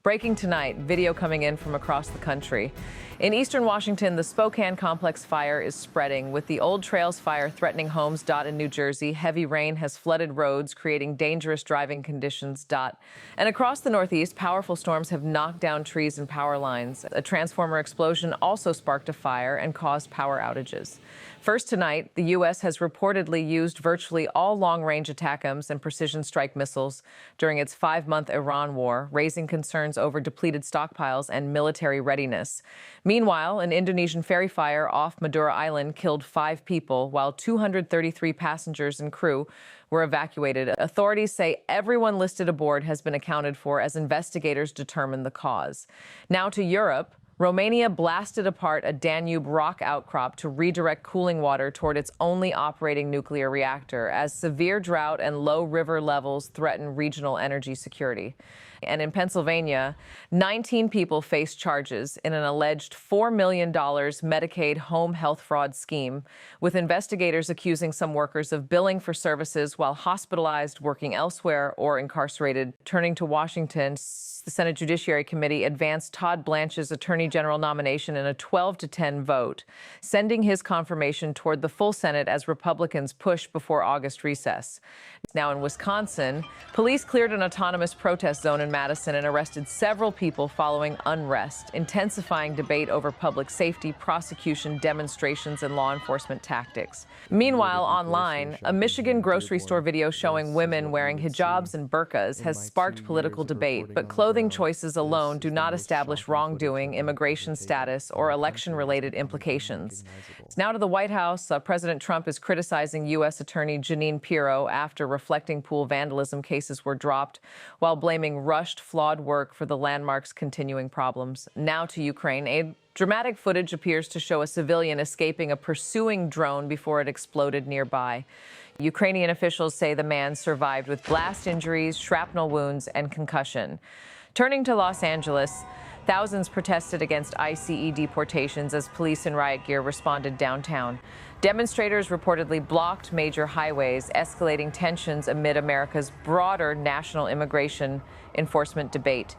Breaking tonight, video coming in from across the country. In eastern Washington, the Spokane complex fire is spreading, with the Old Trails fire threatening homes. In New Jersey, heavy rain has flooded roads, creating dangerous driving conditions. And across the Northeast, powerful storms have knocked down trees and power lines. A transformer explosion also sparked a fire and caused power outages. First tonight, the U.S. has reportedly used virtually all long-range ATACMS and precision strike missiles during its 5-month Iran war, raising concerns over depleted stockpiles and military readiness. Meanwhile, an Indonesian ferry fire off Madura Island killed 5 people, while 233 passengers and crew were evacuated. Authorities say everyone listed aboard has been accounted for as investigators determine the cause. Now to Europe. Romania blasted apart a Danube rock outcrop to redirect cooling water toward its only operating nuclear reactor, as severe drought and low river levels threaten regional energy security. And in Pennsylvania, 19 people face charges in an alleged $4 million Medicaid home health fraud scheme, with investigators accusing some workers of billing for services while hospitalized, working elsewhere, or incarcerated. Turning to Washington, the Senate Judiciary Committee advanced Todd Blanche's Attorney General nomination in a 12-10 vote, sending his confirmation toward the full Senate as Republicans push before August recess. Now in Wisconsin, police cleared an autonomous protest zone in Madison and arrested several people following unrest, intensifying debate over public safety, prosecution, demonstrations, and law enforcement tactics. Meanwhile, online, a Michigan grocery store video showing women wearing hijabs and burqas has sparked political debate, but clothing choices alone do not establish wrongdoing, immigration status, or election-related implications. Now to the White House. President Trump is criticizing U.S. Attorney Jeanine Pirro after reflecting pool vandalism cases were dropped, while blaming rushed, flawed work for the landmark's continuing problems. Now to Ukraine. Dramatic footage appears to show a civilian escaping a pursuing drone before it exploded nearby. Ukrainian officials say the man survived with blast injuries, shrapnel wounds, and concussion. Turning to Los Angeles, thousands protested against ICE deportations as police in riot gear responded downtown. Demonstrators reportedly blocked major highways, escalating tensions amid America's broader national immigration enforcement debate.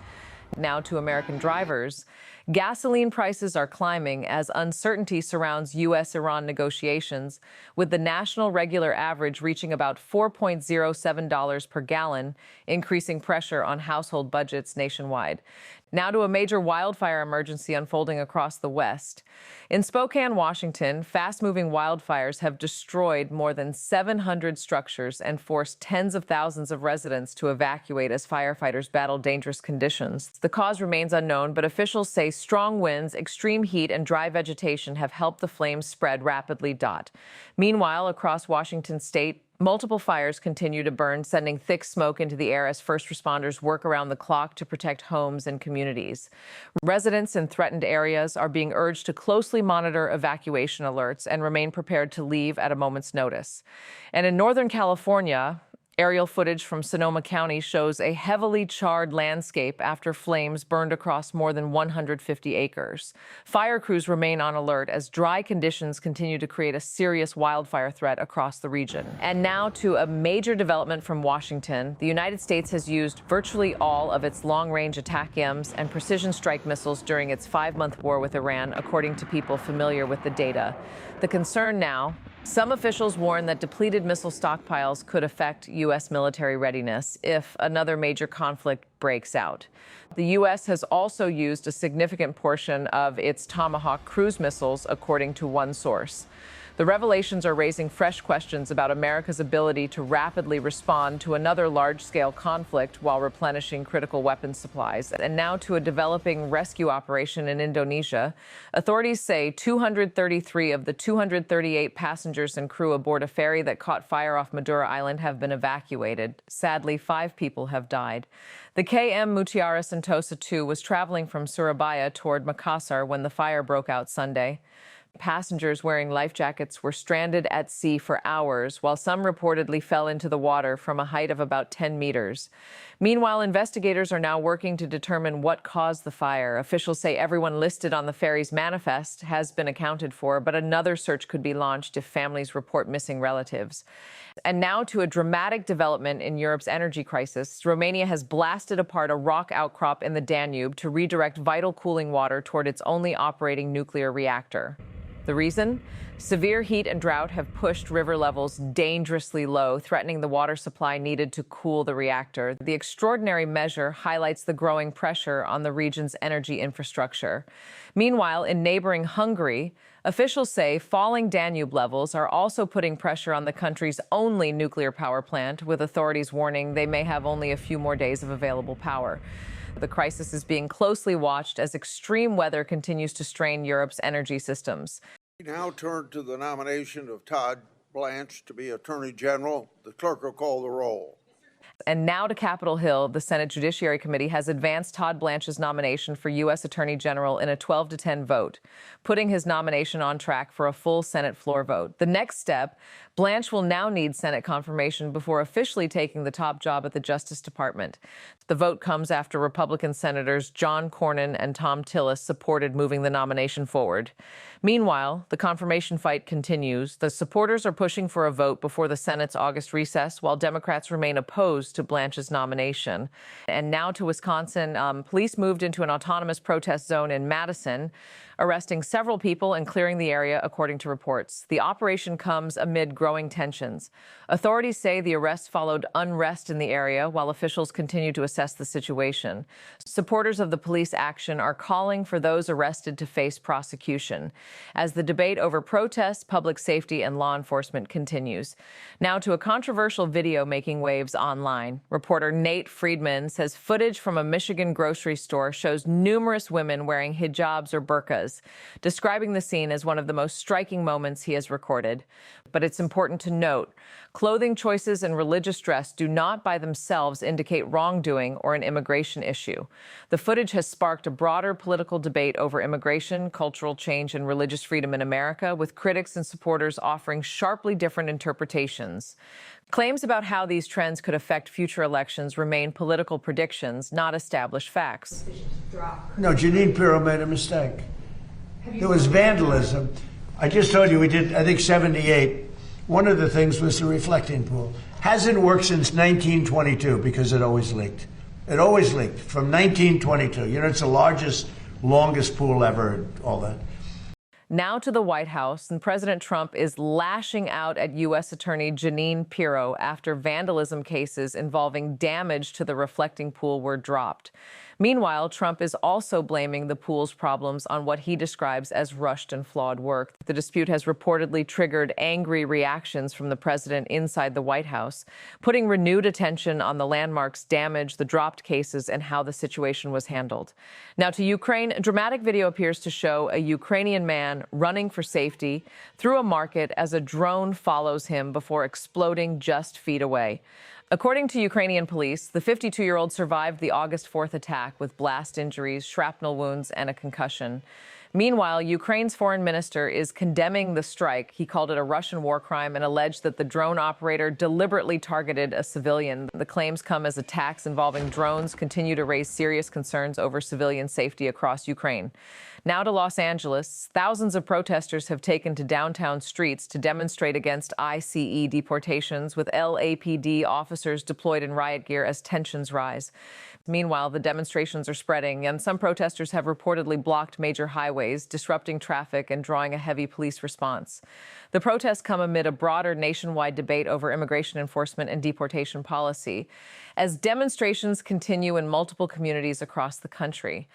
Now to American drivers. Gasoline prices are climbing as uncertainty surrounds U.S.-Iran negotiations, with the national regular average reaching about $4.07 per gallon, increasing pressure on household budgets nationwide. Now to a major wildfire emergency unfolding across the West. In Spokane, Washington, fast-moving wildfires have destroyed more than 700 structures and forced tens of thousands of residents to evacuate as firefighters battle dangerous conditions. The cause remains unknown, but officials say strong winds, extreme heat, and dry vegetation have helped the flames spread rapidly. Meanwhile, across Washington state, multiple fires continue to burn, sending thick smoke into the air as first responders work around the clock to protect homes and communities. Residents in threatened areas are being urged to closely monitor evacuation alerts and remain prepared to leave at a moment's notice. And in Northern California, aerial footage from Sonoma County shows a heavily charred landscape after flames burned across more than 150 acres. Fire crews remain on alert as dry conditions continue to create a serious wildfire threat across the region. And now to a major development from Washington. The United States has used virtually all of its long-range ATACMS and precision strike missiles during its 5-month war with Iran, according to people familiar with the data. The concern now: some officials warn that depleted missile stockpiles could affect U.S. military readiness if another major conflict breaks out. The U.S. has also used a significant portion of its Tomahawk cruise missiles, according to one source. The revelations are raising fresh questions about America's ability to rapidly respond to another large-scale conflict while replenishing critical weapons supplies. And now to a developing rescue operation in Indonesia. Authorities say 233 of the 238 passengers and crew aboard a ferry that caught fire off Madura Island have been evacuated. Sadly, 5 people have died. The KM Mutiara Sentosa II was traveling from Surabaya toward Makassar when the fire broke out Sunday. Passengers wearing life jackets were stranded at sea for hours, while some reportedly fell into the water from a height of about 10 meters. Meanwhile, investigators are now working to determine what caused the fire. Officials say everyone listed on the ferry's manifest has been accounted for, but another search could be launched if families report missing relatives. And now to a dramatic development in Europe's energy crisis. Romania has blasted apart a rock outcrop in the Danube to redirect vital cooling water toward its only operating nuclear reactor. The reason? Severe heat and drought have pushed river levels dangerously low, threatening the water supply needed to cool the reactor. The extraordinary measure highlights the growing pressure on the region's energy infrastructure. Meanwhile, in neighboring Hungary, officials say falling Danube levels are also putting pressure on the country's only nuclear power plant, with authorities warning they may have only a few more days of available power. The crisis is being closely watched as extreme weather continues to strain Europe's energy systems. We now turn to the nomination of Todd Blanche to be Attorney General. The clerk will call the roll. And now to Capitol Hill, the Senate Judiciary Committee has advanced Todd Blanche's nomination for U.S. Attorney General in a 12-10 vote, putting his nomination on track for a full Senate floor vote. The next step, Blanche will now need Senate confirmation before officially taking the top job at the Justice Department. The vote comes after Republican Senators John Cornyn and Tom Tillis supported moving the nomination forward. Meanwhile, the confirmation fight continues. The supporters are pushing for a vote before the Senate's August recess, while Democrats remain opposed to Blanche's nomination. And now to Wisconsin. Police moved into an autonomous protest zone in Madison, arresting several people and clearing the area, according to reports. The operation comes amid growing tensions. Authorities say the arrest followed unrest in the area, while officials continue to assess the situation. Supporters of the police action are calling for those arrested to face prosecution, as the debate over protests, public safety, and law enforcement continues. Now to a controversial video making waves online. Reporter Nate Friedman says footage from a Michigan grocery store shows numerous women wearing hijabs or burqas, describing the scene as one of the most striking moments he has recorded. But it's important to note, clothing choices and religious dress do not by themselves indicate wrongdoing or an immigration issue. The footage has sparked a broader political debate over immigration, cultural change, and religious freedom in America, with critics and supporters offering sharply different interpretations. Claims about how these trends could affect future elections remain political predictions, not established facts. No, Jeanine Pirro made a mistake. There was vandalism. I just told you we did, I think, 78. One of the things was the reflecting pool. Hasn't worked since 1922 because it always leaked. It always leaked from 1922. You know, it's the largest, longest pool ever and all that. Now to the White House, and President Trump is lashing out at U.S. Attorney Jeanine Pirro after vandalism cases involving damage to the reflecting pool were dropped. Meanwhile, Trump is also blaming the pool's problems on what he describes as rushed and flawed work. The dispute has reportedly triggered angry reactions from the president inside the White House, putting renewed attention on the landmarks damage, the dropped cases, and how the situation was handled. Now to Ukraine, a dramatic video appears to show a Ukrainian man running for safety through a market as a drone follows him before exploding just feet away. According to Ukrainian police, the 52-year-old survived the August 4th attack with blast injuries, shrapnel wounds, and a concussion. Meanwhile, Ukraine's foreign minister is condemning the strike. He called it a Russian war crime and alleged that the drone operator deliberately targeted a civilian. The claims come as attacks involving drones continue to raise serious concerns over civilian safety across Ukraine. Now to Los Angeles, thousands of protesters have taken to downtown streets to demonstrate against ICE deportations, with LAPD officers deployed in riot gear as tensions rise. Meanwhile, the demonstrations are spreading, and some protesters have reportedly blocked major highways, disrupting traffic and drawing a heavy police response. The protests come amid a broader nationwide debate over immigration enforcement and deportation policy, as demonstrations continue in multiple communities across the country.